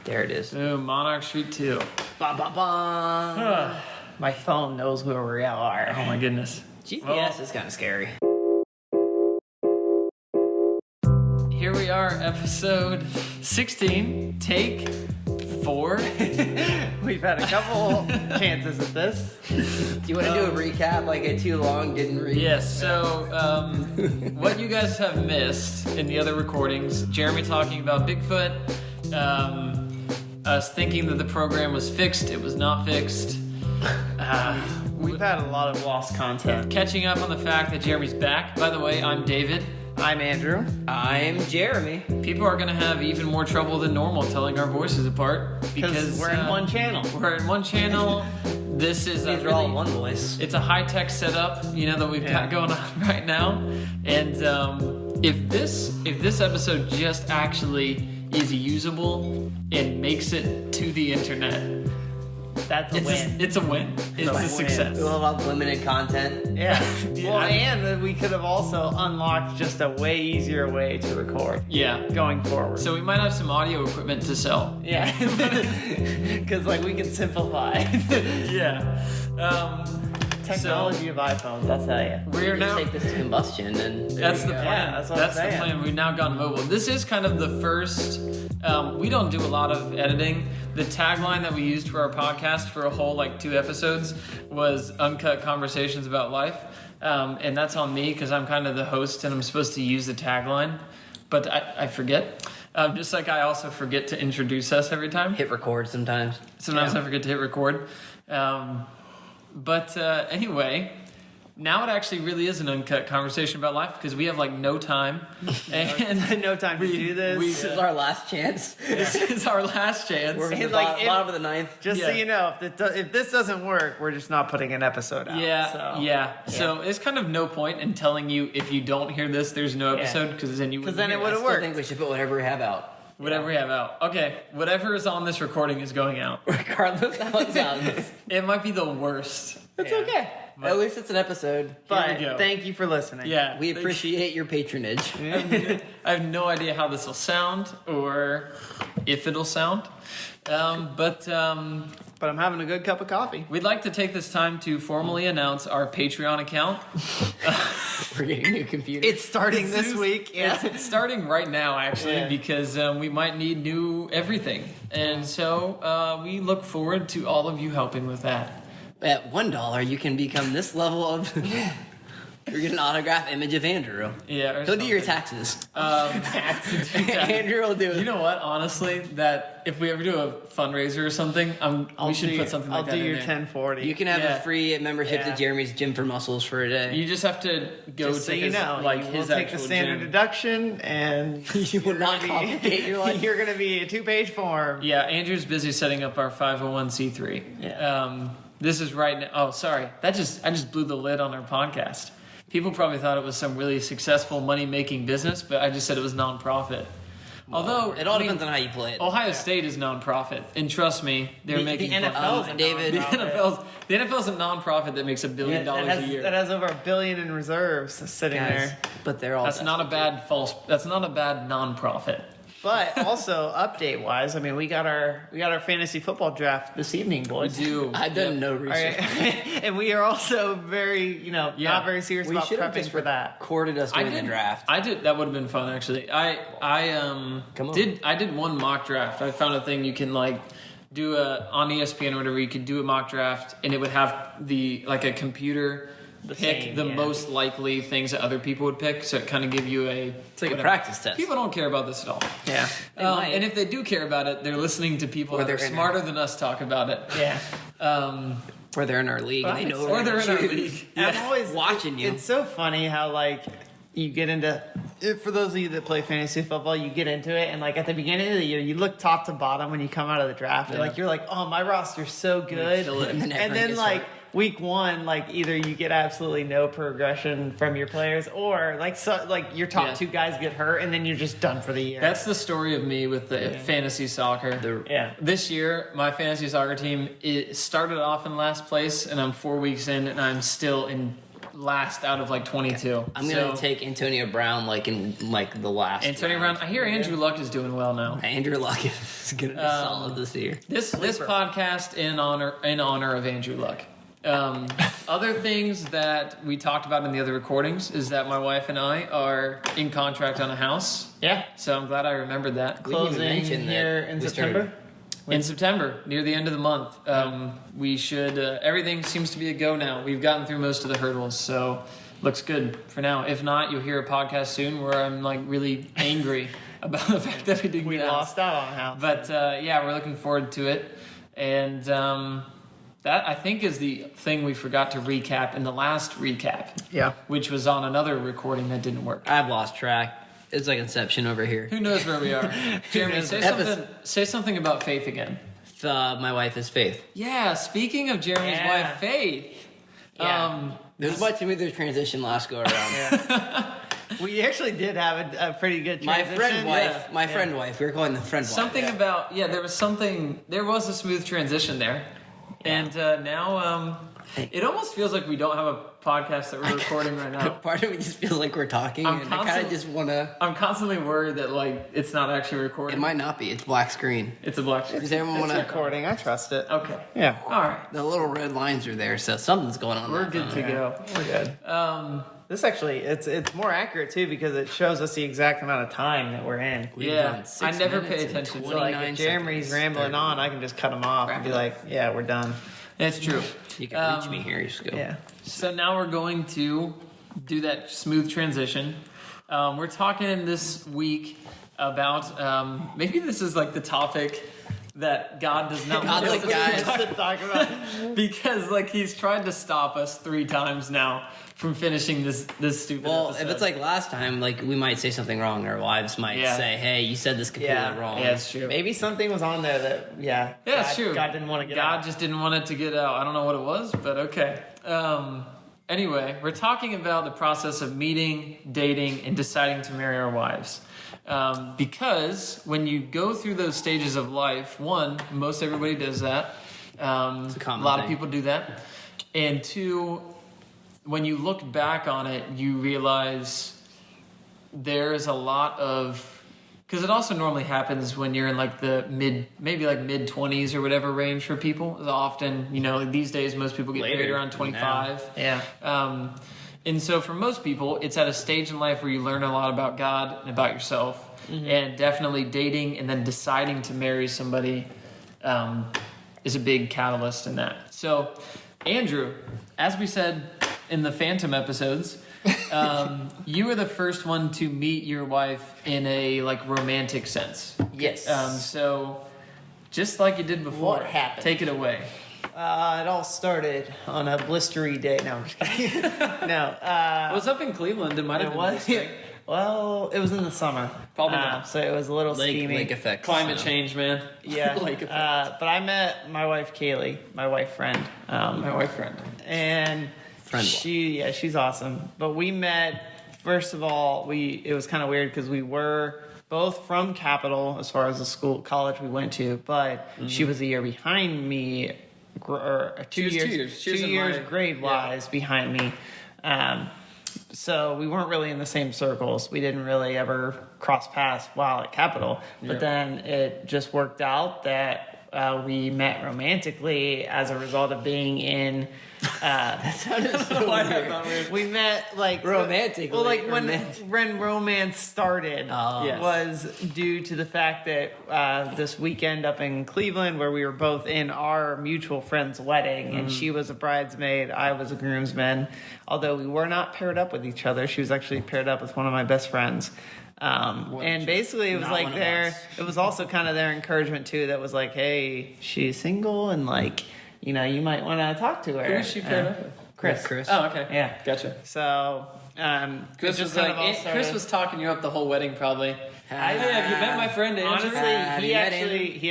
There it is. Ooh, Monarch Street 2. Ba ba ba. My phone knows where we are. Oh my goodness. GPS is kind of scary. Here we are, episode 16, take 4. We've had a couple chances at this. Do you want to do a recap? Like a too long, didn't read? Yes, so what you guys have missed in the other recordings, Jeremy talking about Bigfoot, us thinking that the program was fixed, it was not fixed. We've had a lot of lost content. Catching up on the fact that Jeremy's back. By the way, I'm David. I'm Andrew. I'm Jeremy. People are going to have even more trouble than normal telling our voices apart Because we're in one channel. We're in one channel. This is These are all one voice. It's a high-tech setup, that we've got going on right now. And if this episode just actually is usable and makes it to the internet, That's a win. It's a win. It's a success. We love limited content. Yeah. Yeah, Well, and we could have also unlocked just a way easier way to record. Yeah. Going forward. So we might have some audio equipment to sell. Yeah. Because we can simplify. Yeah. Technology of iPhones, I'll tell you. We're You now. take this to combustion and That's the plan. Yeah, that's what I'm the saying. plan. We've now gone mobile. This is kind of the first. We don't do a lot of editing. The tagline that we used for our podcast for a whole 2 episodes was "Uncut Conversations About Life," and that's on me because I'm kind of the host and I'm supposed to use the tagline, but I forget. Just like I also forget to introduce us every time. hit record sometimes. Sometimes I forget to hit record. But anyway, now it actually really is an uncut conversation about life because we have no time. And No time to do this. This is our last chance. this is our last chance. We're in the And, if- bottom of the ninth. Just so Yeah. you know, if this doesn't work, we're just not putting an episode out. Yeah. So it's kind of no point in telling you if you don't hear this, there's no episode because then you Because wouldn't then it hear would I have still worked. think we should put whatever we have out. whatever we have out. Okay, whatever is on this recording is going out. Regardless of how it sounds. It might be the worst. It's Yeah. okay. At least it's an episode. But we go. thank you for listening. Yeah. We appreciate your patronage. I have no idea how this will sound or if it'll sound. But But I'm having a good cup of coffee. we'd like to take this time to formally announce our Patreon account. We're getting new computers. It's starting this week. Yeah. It's starting right now, actually, Yeah. because we might need new everything. And so we look forward to all of you helping with that. At $1, you can become this level of... You're getting an autograph image of Andrew. Yeah. or He'll do your something. taxes. Andrew will do it. You know what? Honestly, that if we ever do a fundraiser or something, we should put something like that I'll do in your there. 1040. You can have Yeah. a free membership Yeah. to Jeremy's Gym for Muscles for a day. You just have to go Just so take you know, we'll we'll take the standard deduction, and You will not complicate your life. You're going to be a 2-page form. Yeah, Andrew's busy setting up our 501c3. Yeah. This is right now. Oh, sorry. I just blew the lid on our podcast. People probably thought it was some really successful money-making business, but I just said it was nonprofit. Although It all depends on how you play it. Ohio State is nonprofit, and trust me, they're making the NFL's a David- the NFL's a nonprofit that makes $1 billion that a year. has over $1 billion in reserves sitting Guys, there. but they're all That's not a bad nonprofit. But also update wise, I mean, we got our fantasy football draft this evening, We boys. do. I've done Yep. no All research. right. And we are also very, not very serious We about should have prepping just for that. recorded us doing the draft. I did. That would have been fun, actually. I Come on. did one mock draft. I found a thing you can do on ESPN or whatever. You could do a mock draft, and it would have a computer pick same, the yeah. most likely things that other people would pick. So it kind of give you It's like a practice test. People don't care about this at all. Yeah. might. And if they do care about it, they're listening to people Or that are they're in smarter than us talk about it. Yeah. Or they're in our league and they know Or what they're in our choose. league. I'm always Watching you. It's so funny how you get into. For those of you that play fantasy football, you get into it, and at the beginning of the year, you look top to bottom when you come out of the draft. Yeah. And you're like, oh, my roster's so good. kill it. And then And everyone then gets hurt. week one, either you get absolutely no progression from your players, or your top Yeah. 2 guys get hurt, and then you're just done for the year. That's the story of me with the fantasy soccer. Yeah. This year, my fantasy soccer team started off in last place, and I'm 4 weeks in, and I'm still in last out of like 22. I'm gonna take Antonio Brown like in like the last. Antonio round. Brown. I hear Andrew Luck is doing well now. Andrew Luck is gonna be solid this year. This podcast in honor of Andrew Luck. Other things that we talked about in the other recordings is that my wife and I are in contract on a house. Yeah. So I'm glad I remembered that. Closing mention that here in we September. In September, near the end of the month, we should. Everything seems to be a go now. We've gotten through most of the hurdles, so looks good for now. If not, you'll hear a podcast soon where I'm like really angry about the fact that we didn't We get out. lost out on a house. But yeah, we're looking forward to it, and that I think is the thing we forgot to recap in the last recap, Yeah. which was on another recording that didn't work. I've lost track. It's like Inception over here. Who knows where we are? Jeremy, say something about Faith again. My wife is Faith. Yeah, speaking of Jeremy's Yeah. wife, Faith. Yeah. There's much smoother transition last go around. Yeah. We actually did have a pretty good My transition. friend wife. Yeah. My friend wife. We were calling the friend wife. Something about there was a smooth transition there, and now it almost feels like we don't have a podcast that we're recording right now. Part of me just feels like we're talking, I'm and I kind of just want to. I'm constantly worried that like it's not actually recording. It might not be. It's black screen. It's a black screen. Does everyone It's want to? recording. I trust it. Okay. Yeah. All right. The little red lines are there, so something's going on. We're that good phone. to go. We're good. This actually, it's more accurate too because it shows us the exact amount of time that we're in. We've Yeah, done 6 I never minutes pay and attention. So like 29 if Jeremy's seconds. rambling 30. on, I can just cut him off Wrap and be it like, yeah, we're done. That's true. You can reach me here. Just go. Yeah. So now we're going to do that smooth transition. We're talking this week about maybe this is like the topic that God does not want God's us like, guys, to talk about. because like he's tried to stop us 3 times now from finishing this stupid Well, episode. if it's like last time, like we might say something wrong, and our wives might Yeah. say, "Hey, you said this completely Yeah. wrong." yeah, it's true. Maybe something was on there that, Yeah, it's true. God didn't want to get God out. just didn't want it to get out. I don't know what it was, but okay. Anyway, we're talking about the process of meeting, dating, and deciding to marry our wives. Because when you go through those stages of life, one, most everybody does that. a A common lot of thing. people do that. And two, when you look back on it, you realize there's a lot of, because it also normally happens when you're in like the mid 20s or whatever range for people. Often, these days most people get married Later, around 25. Yeah. And so for most people, it's at a stage in life where you learn a lot about God and about yourself. And definitely dating and then deciding to marry somebody is a big catalyst in that. So, Andrew, as we said in the Phantom episodes, you were the first one to meet your wife in a like romantic sense. Yes. So, just like you did before, What happened? take it away. It all started on a blistery day. No, I'm just kidding. No. I was up in Cleveland. It might have It been was. blistering. Well, it was in the summer. Probably not. So it was a little steamy. Lake effect. Climate change, man. Yeah. Lake effect. But I met my wife My Kaylee, wife friend. and Friend. she's awesome. But we met. First of all, it was kind of weird because we were both from Capital as far as the college we went to, but she was a year behind me, or She was 2 years. She was in my- grade wise behind me. So we weren't really in the same circles. We didn't really ever cross paths while at Capital. But then it just worked out that we met romantically as a result of being in. We met like Romantically. Well, like Romantic. when romance started Yes. was due to the fact that this weekend up in Cleveland, where we were both in our mutual friend's wedding, and she was a bridesmaid, I was a groomsman. Although we were not paired up with each other, she was actually paired up with one of my best friends. And basically, it was Not like one of their. us. It was also kind of their encouragement too. That was like, hey, she's single, and like, you might want to talk to her. Who was she paired up with? Chris. Chris. Oh, okay. Yeah. Gotcha. So, Chris it was just kind like, of all Chris started- was talking you up the whole wedding, probably. Hey, have you met my friend Andrew? Honestly, Have he you met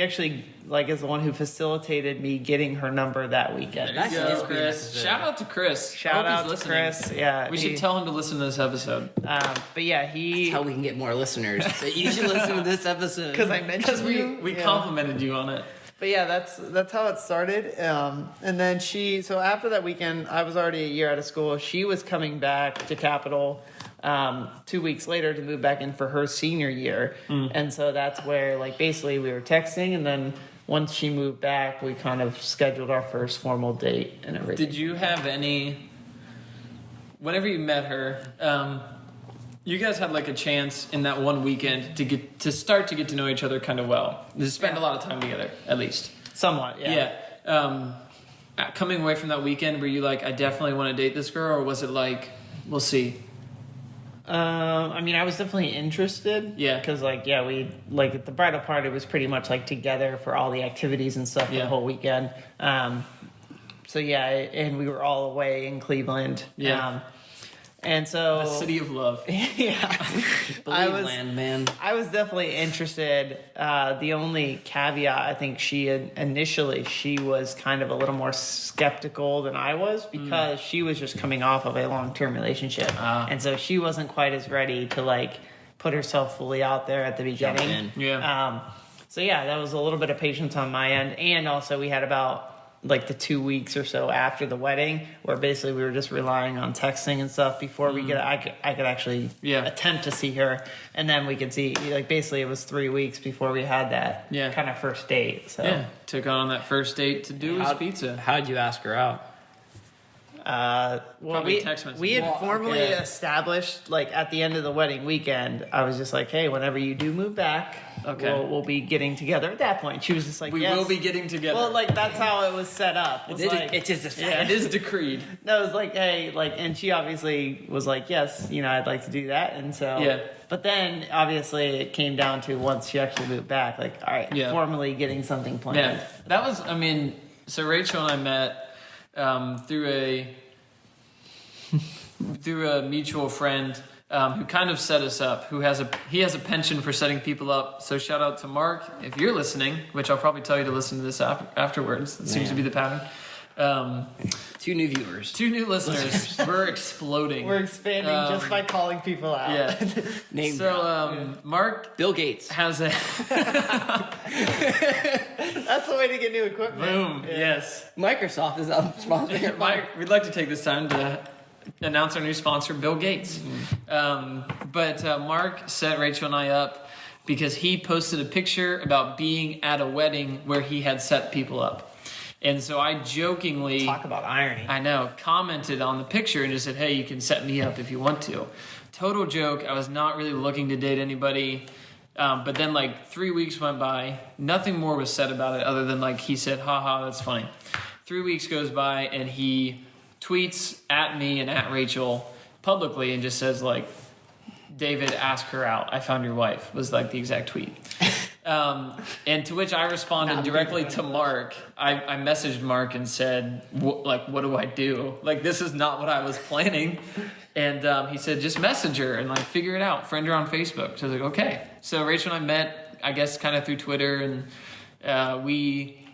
actually like is the one who facilitated me getting her number that weekend. That's Go, just being Chris. necessary. Shout out to Chris. Shout I hope out he's to listening. Chris. Yeah, We should tell him to listen to this episode. But yeah, That's how we can get more listeners. So you should listen to this episode. because I mentioned Because we you. we Yeah. complimented you on it. But yeah, that's how it started. And then so after that weekend, I was already a year out of school. She was coming back to Capital 2 weeks later to move back in for her senior year. And so that's where, like, basically we were texting, and then once she moved back, we kind of scheduled our first formal date and everything. Did you have any, whenever you met her, you guys had like a chance in that one weekend to start to get to know each other kind of well, to spend a lot of time together, at least. Somewhat, yeah. Coming away from that weekend, were you like, I definitely want to date this girl, or was it like, we'll see? I mean, I was definitely interested. Yeah. Because, we, at the bridal party was pretty much, together for all the activities and stuff for the whole weekend. So, yeah, and we were all away in Cleveland. Yeah. And so... The city of love. Yeah. Land, man. I was definitely interested. The only caveat, I think she was kind of a little more skeptical than I was, because she was just coming off of a long-term relationship. And so she wasn't quite as ready to, put herself fully out there at the beginning. Yeah. So, yeah, that was a little bit of patience on my end. And also we had about... the 2 weeks or so after the wedding, where basically we were just relying on texting and stuff before I could actually attempt to see her, and then we could see, basically it was 3 weeks before we had that kind of first date. So took on that first date to Dewey's Pizza. How did you ask her out? Text message. We had formally established, at the end of the wedding weekend, I was just like, hey, whenever you do move back, we'll be getting together at that point. She was just like, we will be getting together. Well, that's how it was set up. It is decreed. No, it was like, hey, and she obviously was like, yes, I'd like to do that. And so, but then obviously it came down to, once she actually moved back, all right, formally getting something planned. Yeah, that was, so Rachel and I met through a mutual friend who kind of set us up, he has a penchant for setting people up. So shout out to Mark, if you're listening, which I'll probably tell you to listen to this afterwards. It seems to be the pattern. 2 new viewers. 2 new listeners. We're exploding. We're expanding just by calling people out. Yeah. Name Mark Bill Gates has a... That's the way to get new equipment. Boom. Yeah. Yes. Microsoft is sponsoring. We'd like to take this time to announce our new sponsor, Bill Gates. But Mark set Rachel and I up because he posted a picture about being at a wedding where he had set people up. And so I jokingly... Talk about irony. I know. Commented on the picture and just said, hey, you can set me up if you want to. Total joke. I was not really looking to date anybody. But then 3 weeks went by. Nothing more was said about it other than he said, haha, that's funny. 3 weeks goes by and he tweets at me and at Rachel publicly and just says David, ask her out. I found your wife, was the exact tweet. And to which I responded directly to Mark. I messaged Mark and said, what do I do? This is not what I was planning. And he said, just message her and figure it out. Friend her on Facebook. So I was like, okay. So Rachel and I met, I guess, kind of through Twitter, and we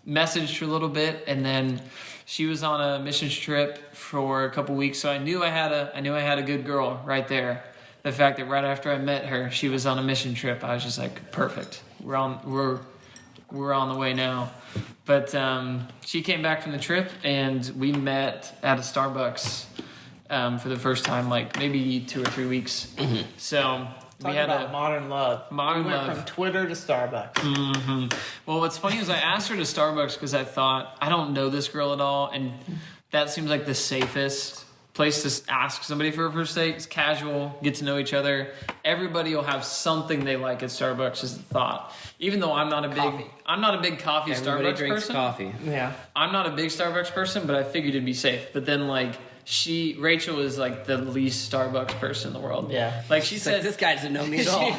messaged her a little bit, and then she was on a missions trip for a couple weeks. So I knew I had a good girl right there. The fact that right after I met her, she was on a mission trip, I was just like, perfect. We're on the way now. But she came back from the trip, and we met at a Starbucks for the first time, maybe 2 or 3 weeks. Mm-hmm. So we had modern love. We went from Twitter to Starbucks. Mm-hmm. Well, what's funny is I asked her to Starbucks because I thought, I don't know this girl at all, and that seems like the safest place to ask somebody for a first date. It's casual, get to know each other. Everybody will have something they like at Starbucks, is the thought. Even though I'm not a big coffee Everybody Starbucks drinks person. Coffee. Yeah. I'm not a big Starbucks person, but I figured it'd be safe. But then Rachel is the least Starbucks person in the world. Yeah. She said, this guy doesn't know me at all.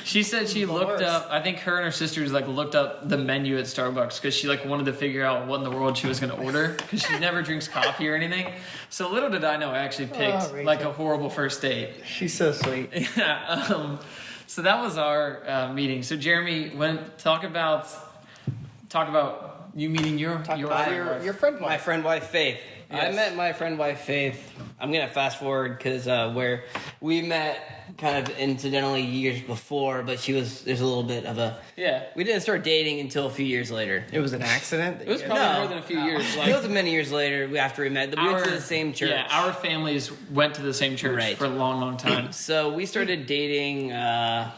She said she looked up, I think her and her sisters looked up the menu at Starbucks because she wanted to figure out what in the world she was going to order because she never drinks coffee or anything. So little did I know I actually picked a horrible first date. She's so sweet. Yeah. So that was our meeting. So Jeremy, talk about you meeting your friend wife. My friend wife Faith. I met my friend wife Faith. I'm gonna fast forward because where we met kind of incidentally years before, but there's a little bit of a we didn't start dating until a few years later. It was an accident. It was probably more than a few years. It was many years later after we met. We went to the same church. Yeah, our families went to the same church for a long, long time. So we started dating. I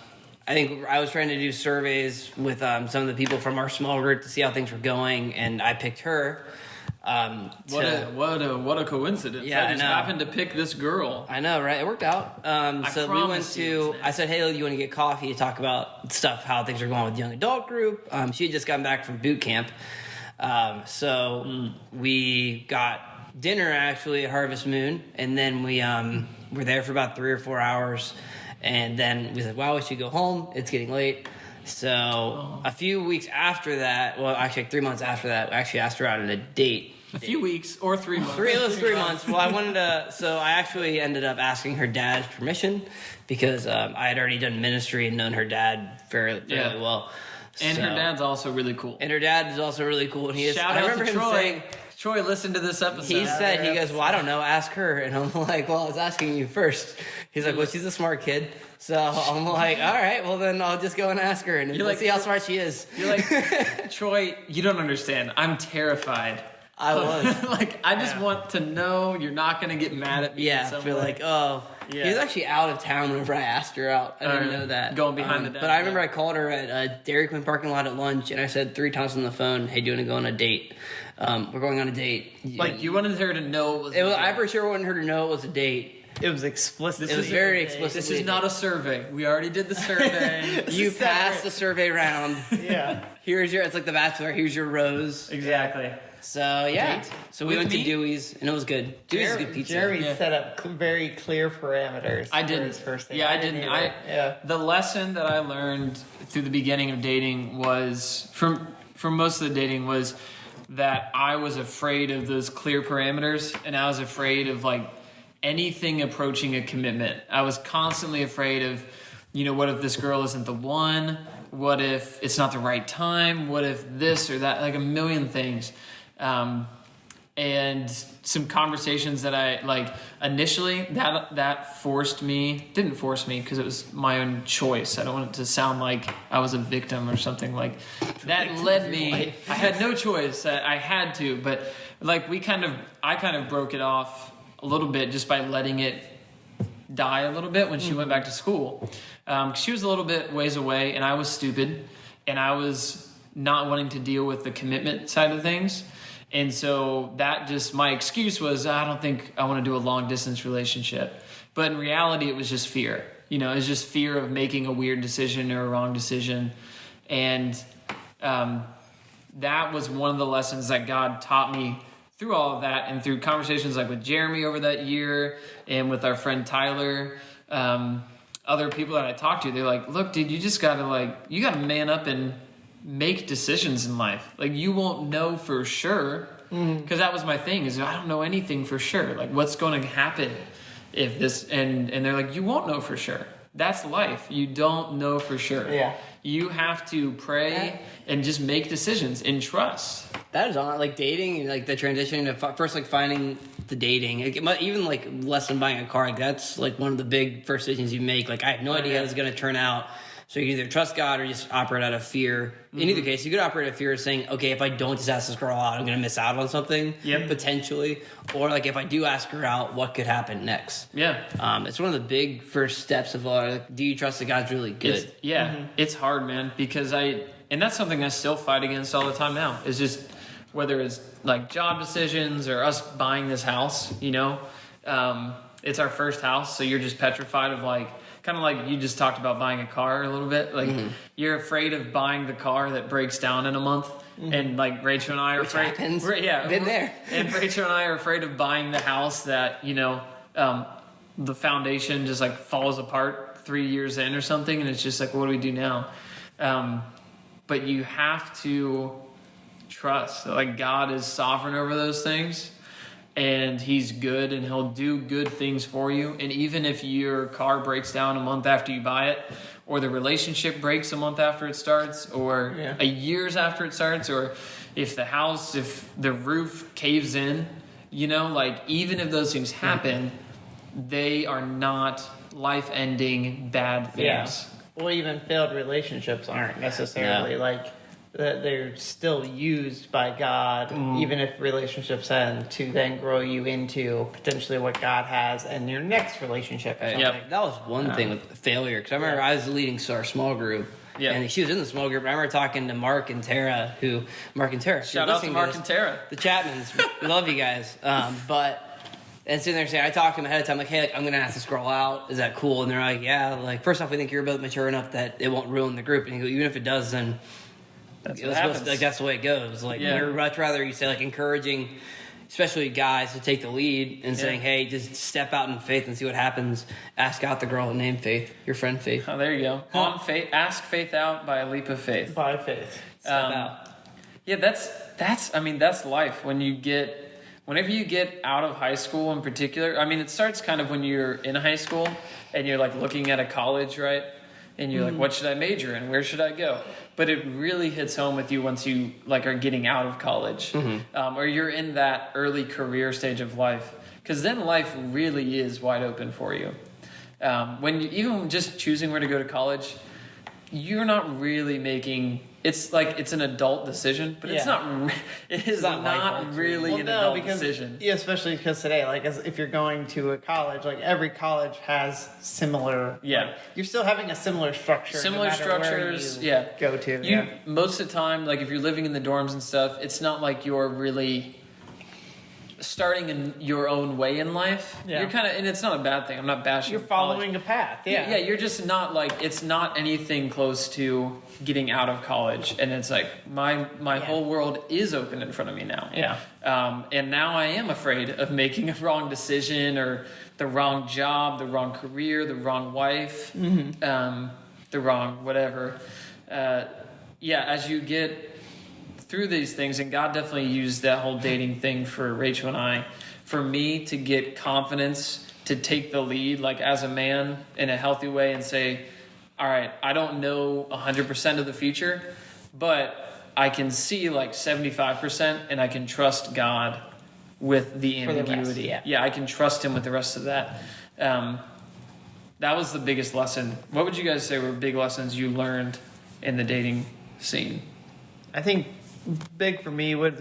think I was trying to do surveys with some of the people from our small group to see how things were going, and I picked her. What a coincidence! Yeah, I just happened to pick this girl. I know, right? It worked out. So we went to. I said, "Hey, you want to get coffee to talk about stuff, how things are going with the young adult group?" She had just gotten back from boot camp, so we got dinner actually at Harvest Moon, and then we were there for about 3 or 4 hours, and then we said, "Wow, we should go home. It's getting late." So a few weeks after that, well, actually 3 months after that, I actually asked her out on a date. A few weeks or 3 months. It was 3 months. Well, I wanted to, so I actually ended up asking her dad's permission because I had already done ministry and known her dad fairly well. And her dad's also really cool. And her dad is also really cool. And he is. Shout I out remember to him Troy. saying, Troy listened to this episode. he said, he goes, "Well, I don't know, ask her." And I'm like, "Well, I was asking you first." He's like, "Well, she's a smart kid." So I'm like, "All right, well then I'll just go and ask her and we'll see how smart she is." You're like, "Troy, you don't understand. I'm terrified." I was. Like, I just want to know you're not going to get mad at me. Yeah, I feel like, oh. Yeah. He was actually out of town whenever I asked her out. I didn't know that. Going behind the desk. But I remember I called her at a Dairy Queen parking lot at lunch, and I said 3 times on the phone, "Hey, do you want to go on a date? We're going on a date." Like, you wanted her to know it was I for sure wanted her to know it was a date. It was explicit. It was very explicit. This is not a survey. We already did the survey. You passed the survey round. Yeah. It's like The Bachelor. Here's your rose. Exactly. So, yeah. Date? So we With went to me? Dewey's, and it was good. Dewey's is good pizza. Jeremy set up very clear parameters. I for didn't. his first date. Yeah, I didn't. either. The lesson that I learned through the beginning of dating was from most of the dating was that I was afraid of those clear parameters, and I was afraid of like anything approaching a commitment. I was constantly afraid of, what if this girl isn't the one? What if it's not the right time? What if this or that? Like a million things. And some conversations that I like initially that didn't force me because it was my own choice. I don't want it to sound like I was a victim or something. Like that led me. I had no choice. I had to, but like I kind of broke it off a little bit just by letting it die a little bit when she went back to school. She was a little bit ways away, and I was stupid, and I was not wanting to deal with the commitment side of things. And so my excuse was, I don't think I want to do a long distance relationship. But in reality, it was just fear. It was just fear of making a weird decision or a wrong decision. And that was one of the lessons that God taught me through all of that, and through conversations like with Jeremy over that year and with our friend Tyler, other people that I talked to, they're like, "Look, dude, you just gotta you gotta man up and make decisions in life. Like, you won't know for sure." Because that was my thing, is I don't know anything for sure. Like, what's going to happen if this, and they're like, "You won't know for sure. That's life. You don't know for sure." Yeah. You have to pray and just make decisions and trust. That is on like dating, like the transition to first like finding the dating, even like less than buying a car. Like that's like one of the big first decisions you make. Like I have no idea how it's going to turn out. So you can either trust God or just operate out of fear. In either case, you could operate out of fear of saying, "Okay, if I don't just ask this girl out, I'm going to miss out on something potentially." Or like if I do ask her out, what could happen next? Yeah. It's one of the big first steps of do you trust that God's really good? It's hard, man, because and that's something I still fight against all the time now. Is just whether it's like job decisions or us buying this house, it's our first house, so you're just petrified of kind of like you just talked about buying a car a little bit. Like you're afraid of buying the car that breaks down in a month. And like Rachel and I are afraid. Happens. Been there. And Rachel and I are afraid of buying the house that, the foundation just like falls apart 3 years in or something. And it's just like, what do we do now? But you have to trust that like God is sovereign over those things. And he's good, and he'll do good things for you. And even if your car breaks down a month after you buy it, or the relationship breaks a month after it starts, or a years after it starts, or if the roof caves in, You know, like, even if those things happen, they are not life-ending bad things. Yeah. Well, even failed relationships aren't necessarily like they're still used by God, even if relationships end, to then grow you into potentially what God has in your next relationship. Or That was one thing with failure, because I remember I was leading our small group. Yeah. And she was in the small group. I remember talking to Mark and Tara. Shout out to Mark and Tara. The Chapmans. We love you guys. And sitting there saying, I talked to them ahead of time, like, hey, like, I'm going to ask this girl out. Is that cool? And they're like, yeah. Like, first off, we think you're about mature enough that it won't ruin the group. And you go, even if it does, then that's the way it goes. Like, we'd much rather you say, like, encouraging, especially guys, to take the lead and saying, hey, just step out in faith and see what happens. Ask out the girl named Faith, your friend Faith. Oh, there you go. On faith, ask faith out by a leap of faith. By faith. Step out. Yeah, that's life. Whenever you get out of high school in particular, I mean, it starts kind of when you're in high school and you're like looking at a college, right? And you're like, what should I major in? Where should I go? But it really hits home with you once you like are getting out of college, or you're in that early career stage of life, because then life really is wide open for you. When you, even just choosing where to go to college, you're not really making. It's like it's an adult decision, but it's not. It is not really an adult decision. Yeah, especially because today, like, if you're going to a college, like every college has similar. Yeah, like, you're still having a similar structure. Similar structures. Go to. Most of the time, like if you're living in the dorms and stuff, it's not like you're really starting in your own way in life. You're kind of, and it's not a bad thing. I'm not bashing. You're following a path. Yeah. You're just not like, it's not anything close to getting out of college, and it's like my whole world is open in front of me now. And now I am afraid of making a wrong decision or the wrong job, the wrong career, the wrong wife, the wrong whatever. As you get through these things, and God definitely used that whole dating thing for Rachel and I, for me to get confidence to take the lead, like as a man in a healthy way, and say, all right, I don't know 100% of the future, but I can see like 75%, and I can trust God with the ambiguity. I can trust him with the rest of that. That was the biggest lesson. What would you guys say were big lessons you learned in the dating scene? I think big for me was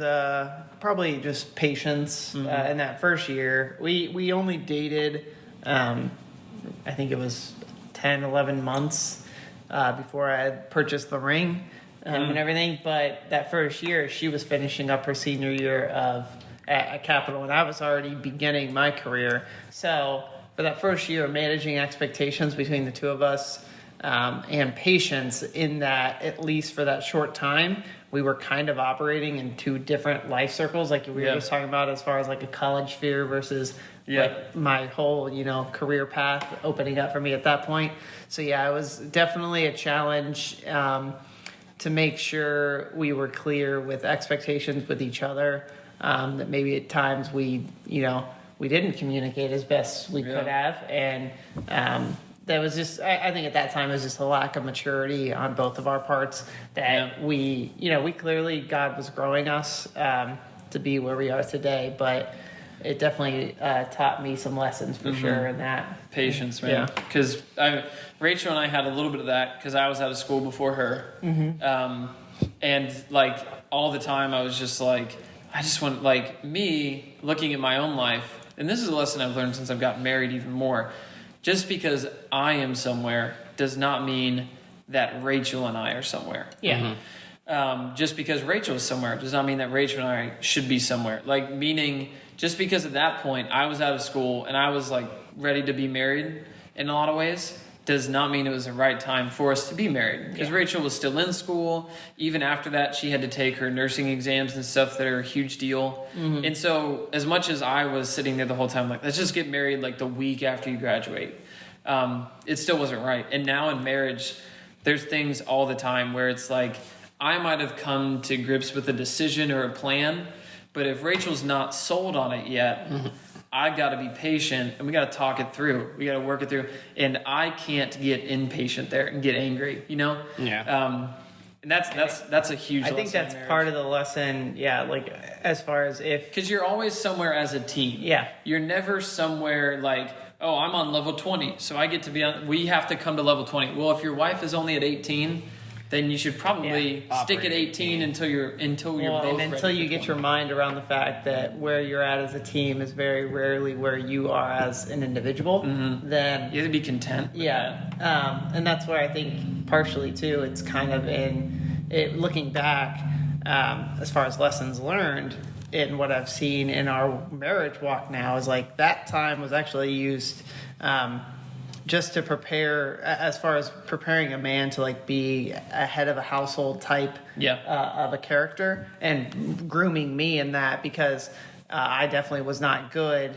probably just patience. In that first year, we only dated, I think it was 10, 11 months before I had purchased the ring and everything. But that first year, she was finishing up her senior year at Capital, and I was already beginning my career. So for that first year, managing expectations between the two of us, and patience in that, at least for that short time, we were kind of operating in two different life circles, like we were just talking about, as far as like a college fear versus like my whole, career path opening up for me at that point. So it was definitely a challenge to make sure we were clear with expectations with each other, that maybe at times we didn't communicate as best we could have. And that was just, I think at that time it was just a lack of maturity on both of our parts, that we clearly, God was growing us to be where we are today, but it definitely taught me some lessons for sure in that. Patience, man. Because Rachel and I had a little bit of that because I was out of school before her. And like all the time I was just like, I just want, like, me looking at my own life, and this is a lesson I've learned since I've gotten married even more. Just because I am somewhere does not mean that Rachel and I are somewhere. Just because Rachel is somewhere does not mean that Rachel and I should be somewhere. Like, meaning, just because at that point I was out of school and I was like ready to be married in a lot of ways, does not mean it was the right time for us to be married. Because Rachel was still in school. Even after that, she had to take her nursing exams and stuff that are a huge deal. And so as much as I was sitting there the whole time, like, let's just get married like the week after you graduate, it still wasn't right. And now in marriage, there's things all the time where it's like, I might have come to grips with a decision or a plan, but if Rachel's not sold on it yet, I got to be patient, and we got to talk it through. We got to work it through, and I can't get impatient there and get angry, And that's a huge lesson. I think that's part of the lesson, like as far as because you're always somewhere as a team. Yeah. You're never somewhere like, oh, I'm on level 20, so I get to be on, we have to come to level 20. Well, if your wife is only at 18, then you should probably stick at 18 until you're both and until you get your mind around the fact that where you're at as a team is very rarely where you are as an individual. Then you have to be content. And that's where I think partially too, it's kind of looking back as far as lessons learned. And what I've seen in our marriage walk now is like that time was actually used just to prepare, as far as preparing a man to like be a head of a household type of a character, and grooming me in that, because I definitely was not good,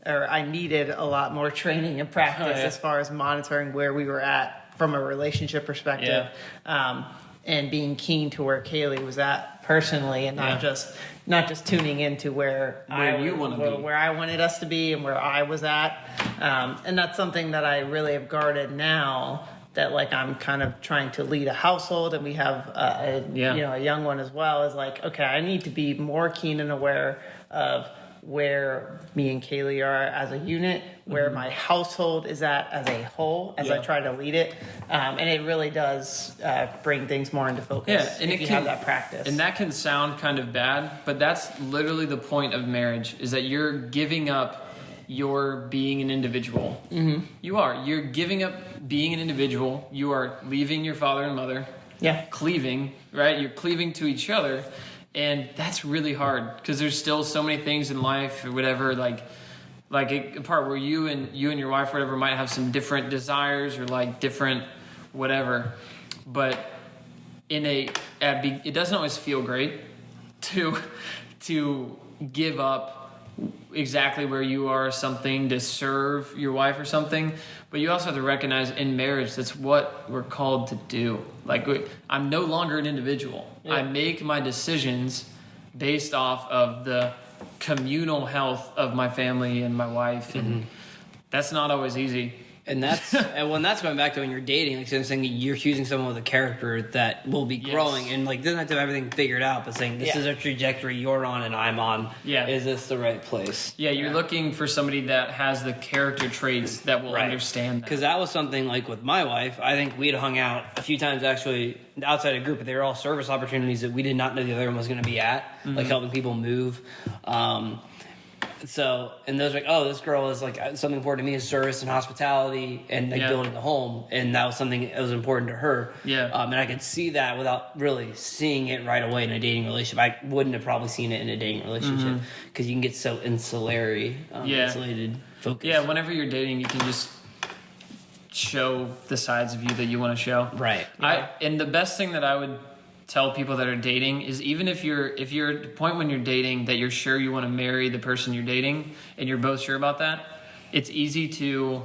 or I needed a lot more training and practice as far as monitoring where we were at from a relationship perspective, and being keen to where Kaylee was at personally, and not just tuning into where I wanted us to be and where I was at. And that's something that I really have guarded now, that like I'm kind of trying to lead a household, and we have a young one as well, is like, okay, I need to be more keen and aware of where me and Kaylee are as a unit, where my household is at as a whole, as I try to lead it. And it really does bring things more into focus and if you have that practice. And that can sound kind of bad, but that's literally the point of marriage, is that you're giving up your being an individual. You're giving up being an individual. You are leaving your father and mother. Cleaving, right? You're cleaving to each other. And that's really hard, because there's still so many things in life or whatever, like a part where you and your wife or whatever might have some different desires or like different whatever. But it doesn't always feel great to give up exactly where you are, something to serve your wife or something. But you also have to recognize in marriage, that's what we're called to do. Like, I'm no longer an individual. I make my decisions based off of the communal health of my family and my wife. And that's not always easy. And that's going back to when you're dating, like saying you're choosing someone with a character that will be growing, and like doesn't have to have everything figured out, but saying this is a trajectory you're on and I'm on. Is this the right place? You're looking for somebody that has the character traits that will understand that. Because that was something like with my wife. I think we'd hung out a few times actually outside a group, but they were all service opportunities that we did not know the other one was going to be at, like helping people move. So, and those were like, oh, this girl is like something important to me is service and hospitality and like building the home. And that was something that was important to her. And I could see that without really seeing it right away in a dating relationship. I wouldn't have probably seen it in a dating relationship, because you can get so insulated focus. Whenever you're dating, you can just show the sides of you that you want to show. Right. And the best thing that I would tell people that are dating is, even if you're at the point when you're dating that you're sure you want to marry the person you're dating and you're both sure about that, it's easy to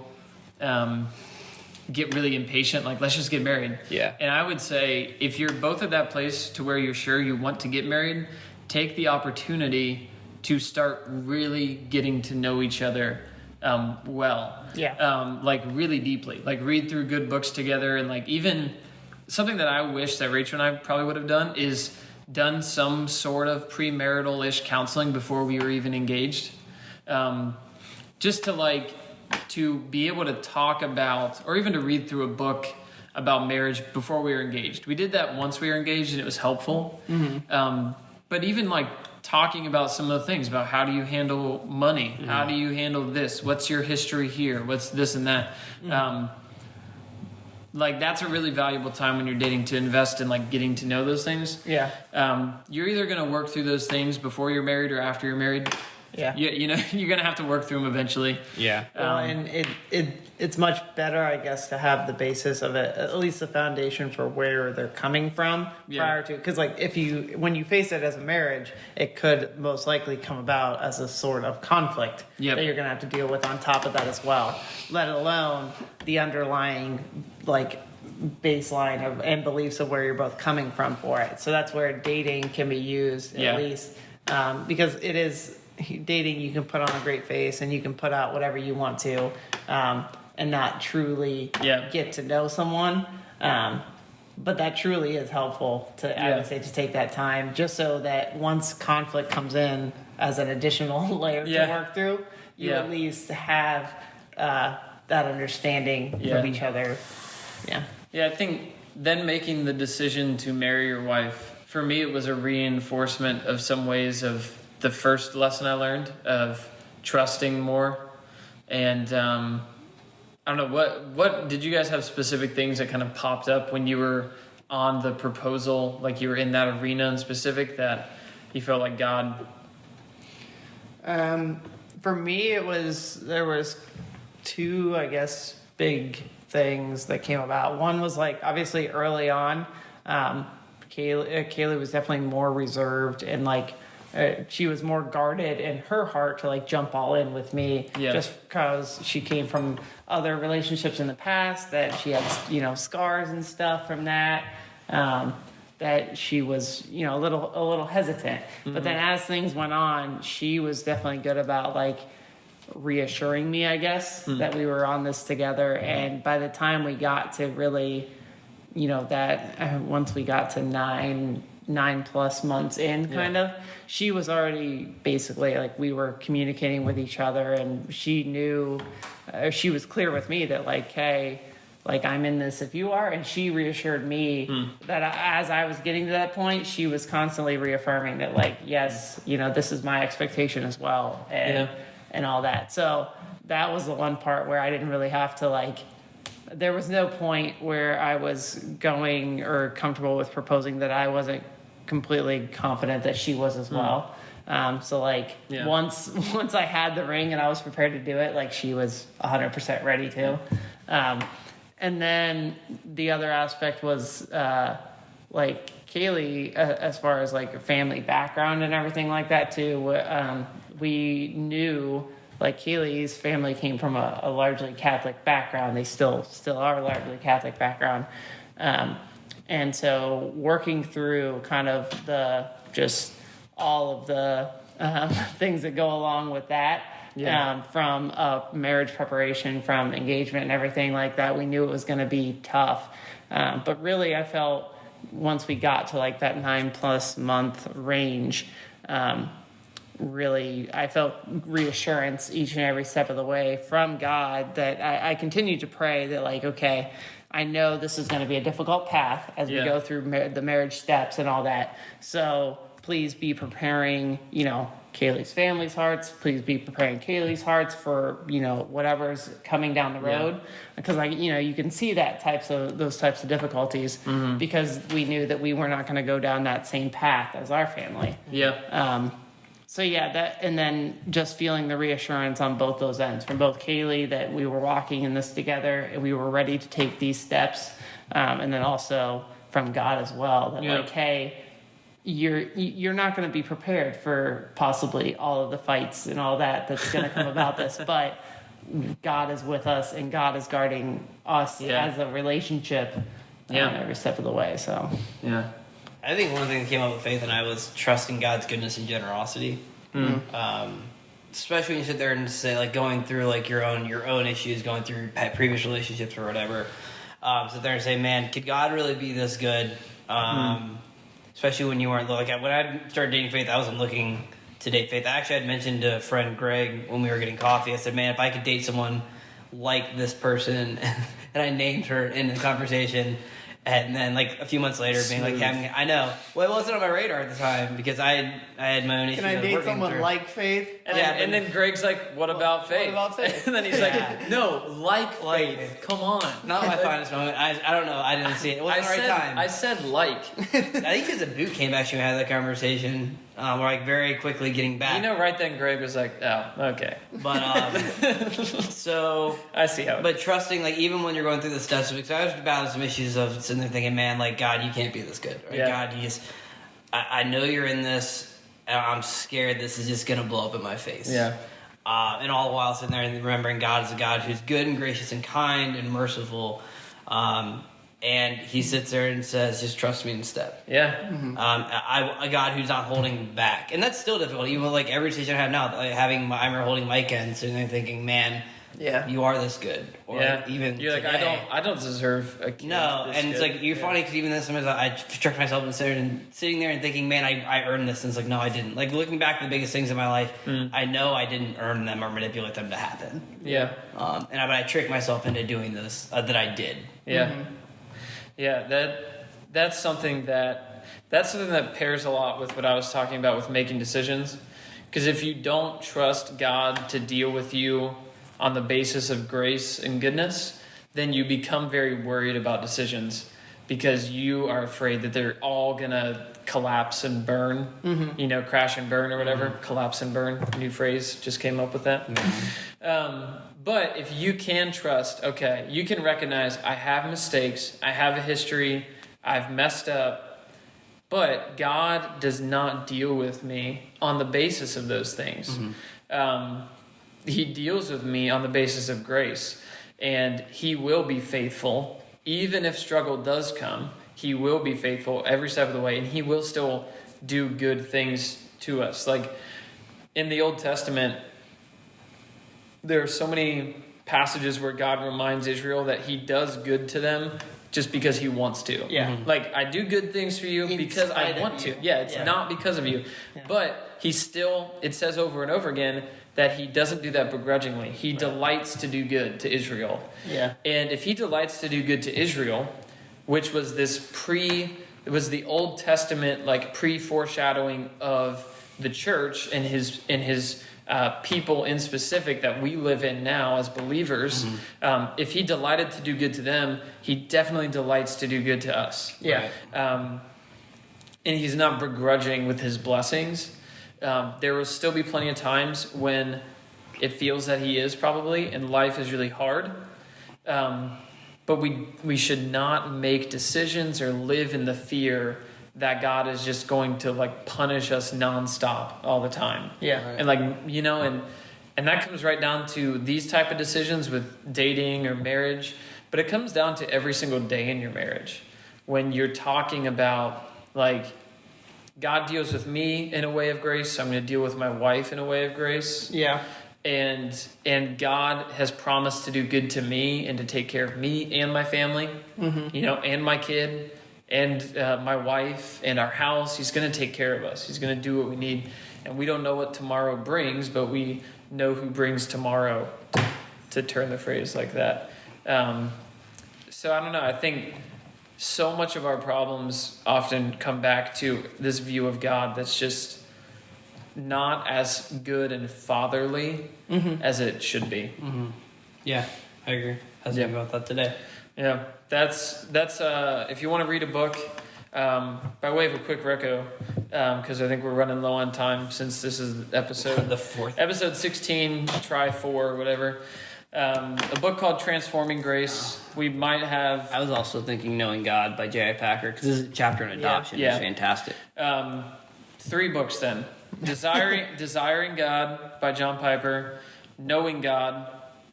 get really impatient, like let's just get married. And I would say, if you're both at that place to where you're sure you want to get married, take the opportunity to start really getting to know each other like really deeply, like read through good books together, and like even something that I wish that Rachel and I probably would have done is done some sort of premarital-ish counseling before we were even engaged. Just to be able to talk about, or even to read through a book about marriage before we were engaged. We did that once we were engaged, and it was helpful. But even like talking about some of the things about how do you handle money? How do you handle this? What's your history here? What's this and that? Like that's a really valuable time when you're dating, to invest in like getting to know those things. You're either going to work through those things before you're married or after you're married. You know, you're going to have to work through them eventually. Well, and it's much better, I guess, to have the basis of it, at least the foundation for where they're coming from prior to, because like when you face it as a marriage, it could most likely come about as a sort of conflict that you're going to have to deal with on top of that as well, let alone the underlying like baseline of and beliefs of where you're both coming from for it. So that's where dating can be used at least, because it is dating. You can put on a great face and you can put out whatever you want to, and not truly get to know someone. but that truly is helpful I would say, to take that time, just so that once conflict comes in as an additional layer to work through, you at least have that understanding of each other. Yeah, I think then making the decision to marry your wife, for me, it was a reinforcement of some ways of the first lesson I learned of trusting more. And I don't know, what did you guys have specific things that kind of popped up when you were on the proposal, like you were in that arena in specific, that you felt like God? For me, there was two, I guess, big things that came about. One was like, obviously early on, Kaylee was definitely more reserved, and like she was more guarded in her heart to like jump all in with me, just because she came from other relationships in the past that she had, scars and stuff from that. That she was, a little hesitant. Mm-hmm. But then as things went on, she was definitely good about like reassuring me, I guess, that we were on this together. And by the time we got to really, once we got to 9+ months in, kind of, she was already basically like, we were communicating with each other, and she knew, she was clear with me that like, hey, like, I'm in this if you are. And she reassured me that as I was getting to that point, she was constantly reaffirming that like, yes, this is my expectation as well. And all that. So that was the one part where I didn't really have to like, there was no point where I was going or comfortable with proposing that I wasn't completely confident that she was as well. So like once I had the ring and I was prepared to do it, like she was 100% ready to. And then the other aspect was like Kaylee, as far as like family background and everything like that too. We knew like Kaylee's family came from a largely Catholic background. They still are largely Catholic background. And so working through kind of all of the things that go along with that, from marriage preparation, from engagement and everything like that, we knew it was going to be tough. But really I felt once we got to like that 9+ month range, really, I felt reassurance each and every step of the way from God that I continued to pray that like, okay, I know this is going to be a difficult path as we go through the marriage steps and all that. So please be preparing, Kaylee's family's hearts. Please be preparing Kaylee's hearts for, whatever's coming down the road. Because you can see those types of difficulties because we knew that we were not going to go down that same path as our family. So and then just feeling the reassurance on both those ends, from both Kaylee that we were walking in this together and we were ready to take these steps, and then also from God as well, that like, hey, you're not going to be prepared for possibly all of the fights and all that's going to come about this, but God is with us and God is guarding us as a relationship every step of the way. So I think one thing that came up with Faith and I was trusting God's goodness and generosity. Especially when you sit there and say, like, going through like your own issues, going through previous relationships or whatever. Sit there and say, man, could God really be this good? Especially when you weren't when I started dating Faith, I wasn't looking to date Faith. I actually had mentioned to a friend Greg when we were getting coffee. I said, man, if I could date someone like this person, and I named her in the conversation. And then, like, a few months later, being like, yeah, I know. Well, it wasn't on my radar at the time because I had my own issues. Can I date someone like Faith? And then Greg's like, what about Faith? And then he's like, no, like Faith. Come on. Not my finest moment. I don't know. I didn't see it. It wasn't the right time. I said like. I think it was at boot camp, actually, we had that conversation. We're, like, very quickly getting back. Right then, Greg was like, oh, okay. But, so... I see how But trusting, like, even when you're going through the steps, because I was battling some issues of sitting there thinking, man, like, God, you can't be this good. Right? God, you just... I know you're in this, and I'm scared this is just going to blow up in my face. And all the while sitting there and remembering God is a God who's good and gracious and kind and merciful. And he sits there and says, just trust me in step. A God who's not holding back. And that's still difficult. Even like every decision I have now, like I remember holding Micah and sitting there thinking, man, Yeah. you are this good. Or even you're today, like, I don't deserve a kid. No, this and it's good. like, you're funny because even then sometimes I tricked myself and sitting there and thinking, man, I earned this. And it's like, no, I didn't. Like, looking back at the biggest things in my life, I know I didn't earn them or manipulate them to happen. Yeah. But I tricked myself into doing this, that I did. Yeah. Yeah, that's something that pairs a lot with what I was talking about with making decisions. Because if you don't trust God to deal with you on the basis of grace and goodness, then you become very worried about decisions because you are afraid that they're all going to collapse and burn, crash and burn or whatever. Collapse and burn, new phrase, just came up with that. But if you can trust, okay, you can recognize I have mistakes, I have a history, I've messed up, but God does not deal with me on the basis of those things. He deals with me on the basis of grace, and He will be faithful. Even if struggle does come, He will be faithful every step of the way, and He will still do good things to us. Like in the Old Testament, there are so many passages where God reminds Israel that He does good to them just because He wants to. Yeah. Like, I do good things for you because I want to. Yeah, it's not because of you. Yeah. But He still, it says over and over again, that He doesn't do that begrudgingly. He delights to do good to Israel. Yeah. And if He delights to do good to Israel, which was it was the Old Testament, like, pre-foreshadowing of the church and His people in specific that we live in now as believers, if He delighted to do good to them, He definitely delights to do good to us. Yeah. And He's not begrudging with His blessings. There will still be plenty of times when it feels that He is probably, and life is really hard. But we should not make decisions or live in the fear that God is just going to like punish us nonstop all the time. Yeah. Right. And like, and that comes right down to these type of decisions with dating or marriage, but it comes down to every single day in your marriage. When you're talking about like, God deals with me in a way of grace, so I'm going to deal with my wife in a way of grace. Yeah. And God has promised to do good to me and to take care of me and my family, and my kid. And my wife and our house. He's going to take care of us. He's going to do what we need. And we don't know what tomorrow brings, but we know who brings tomorrow, to turn the phrase like that. So I don't know. I think so much of our problems often come back to this view of God that's just not as good and fatherly as it should be. Yeah, I agree. I was thinking about that today. Yeah, that's if you want to read a book, by way of a quick reco, because I think we're running low on time since this is episode 16, try 4, whatever. A book called Transforming Grace. We might have. I was also thinking Knowing God by J.I. Packer, because this is a chapter on adoption. Yeah. It's fantastic. 3 books then: Desiring God by John Piper, Knowing God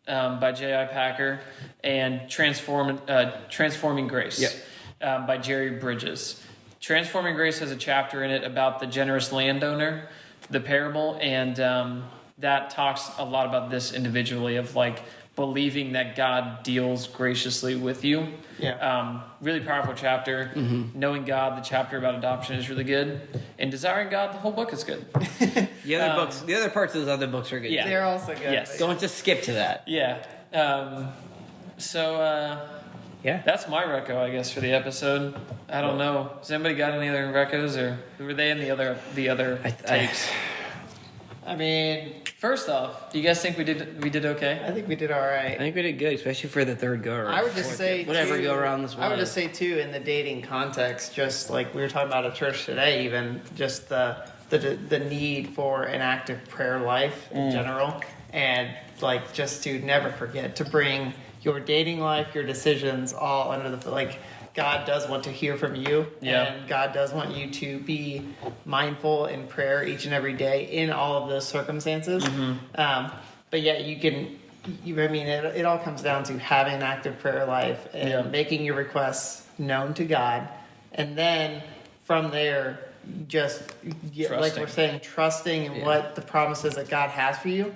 by J.I. Packer, and Transforming Grace by Jerry Bridges. Transforming Grace has a chapter in it about the generous landowner, the parable, and that talks a lot about this individually of like believing that God deals graciously with you. Yeah. Really powerful chapter. Knowing God, the chapter about adoption, is really good. And Desiring God, the whole book is good. The other parts of those other books are good. Yeah. They're also good. Yes. Don't just skip to that. Yeah. That's my reco, I guess, for the episode. I don't know. Has anybody got any other recos, or were they in the other takes? I mean, first off, do you guys think we did okay? I think we did all right. I think we did good, especially for the third go around. I would just say whatever go around this was. I would just say too, in the dating context, just like we were talking about at church today, even just the need for an active prayer life in general, and like just to never forget to bring your dating life, your decisions, all under the like. God does want to hear from you, and God does want you to be mindful in prayer each and every day in all of those circumstances. But yeah, it all comes down to having an active prayer life and making your requests known to God, and then from there, just like we're saying, trusting in what the promises that God has for you.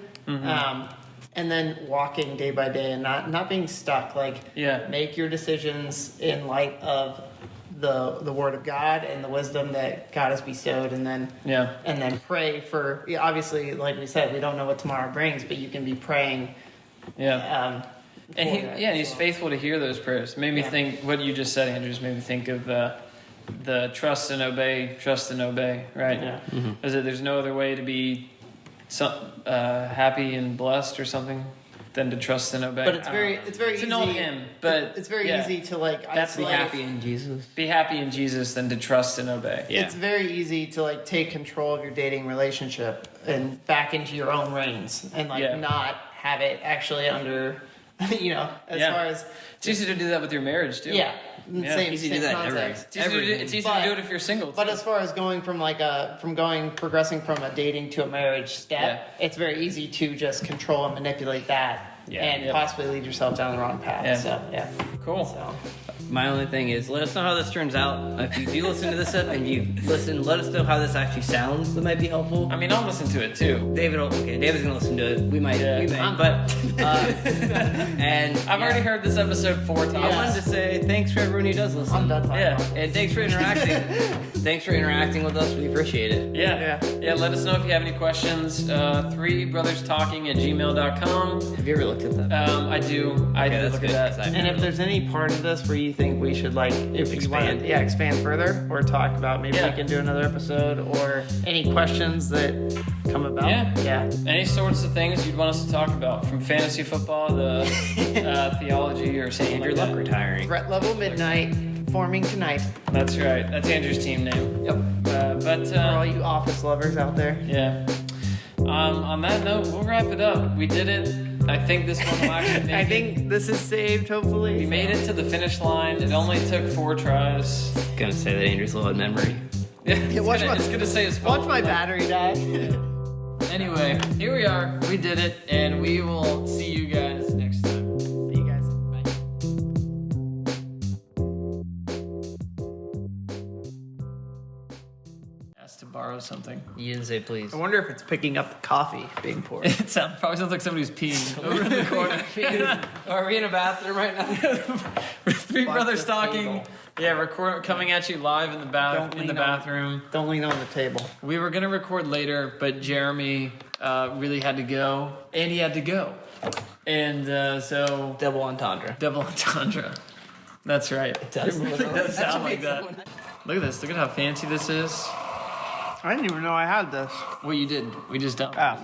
and then walking day by day and not being stuck. Like, make your decisions in light of the Word of God and the wisdom that God has bestowed, and then pray for. Obviously, like we said, we don't know what tomorrow brings, but you can be praying. And he's faithful to hear those prayers. Made me think what you just said, Andrews. Made me think of the trust and obey, right? Yeah. Mm-hmm. Is it there's no other way to be happy and blessed or something than to trust and obey. But it's very easy to know Him. But it's very easy to like be happy in Jesus. Be happy in Jesus than to trust and obey. Yeah. It's very easy to like take control of your dating relationship and back into your own reins and not have it actually under, as far as it's easy to do that with your marriage too. Yeah. Same, easy to do that context. It's easy to do it if you're single. But as far as going from progressing from a dating to a marriage step, it's very easy to just control and manipulate that and possibly lead yourself down the wrong path. Yeah. So cool. So. My only thing is, let us know how this turns out. If you do listen to this and you listen, let us know how this actually sounds. That might be helpful. I mean, I'll listen to it too. David's gonna listen to it. We may, but and I've already heard this episode 4 times. I wanted to say thanks for everyone who does listen. I'm done talking. And thanks for interacting. Thanks for interacting with us. We appreciate it. Yeah. Let us know if you have any questions. 3brotherstalking@gmail.com. Have you ever looked at that? I do. I do look at that. And if there's any part of this where you think we should expand further or talk about, maybe we can do another episode, or any questions that come about. Any sorts of things you'd want us to talk about, from fantasy football to theology or something Andrew like Luck that. retiring. Threat Level Midnight forming tonight. That's right. That's Andrew's team name. Yep. For all you Office lovers out there. Yeah. On that note, we'll wrap it up. We did it. I think this one will actually make I think this is saved, hopefully. We made it to the finish line. It only took 4 tries. Gonna say that Andrew's low in memory. It's gonna say his phone. Watch my battery die. Anyway, here we are. We did it, and we will see you guys next time. See you guys. Bye. Asked to borrow something. You didn't say please. I wonder if it's picking up the coffee being poured. It probably sounds like somebody's peeing over in the corner. Are we in a bathroom right now? With 3 brothers talking. Table. Yeah, coming at you live in the bathroom. Don't lean on the table. We were gonna record later, but Jeremy really had to go, and he had to go, and so Double entendre. That's right. It does. It does sound like that. Look at this. Look at how fancy this is. I didn't even know I had this. Well, you didn't. We just don't. Oh.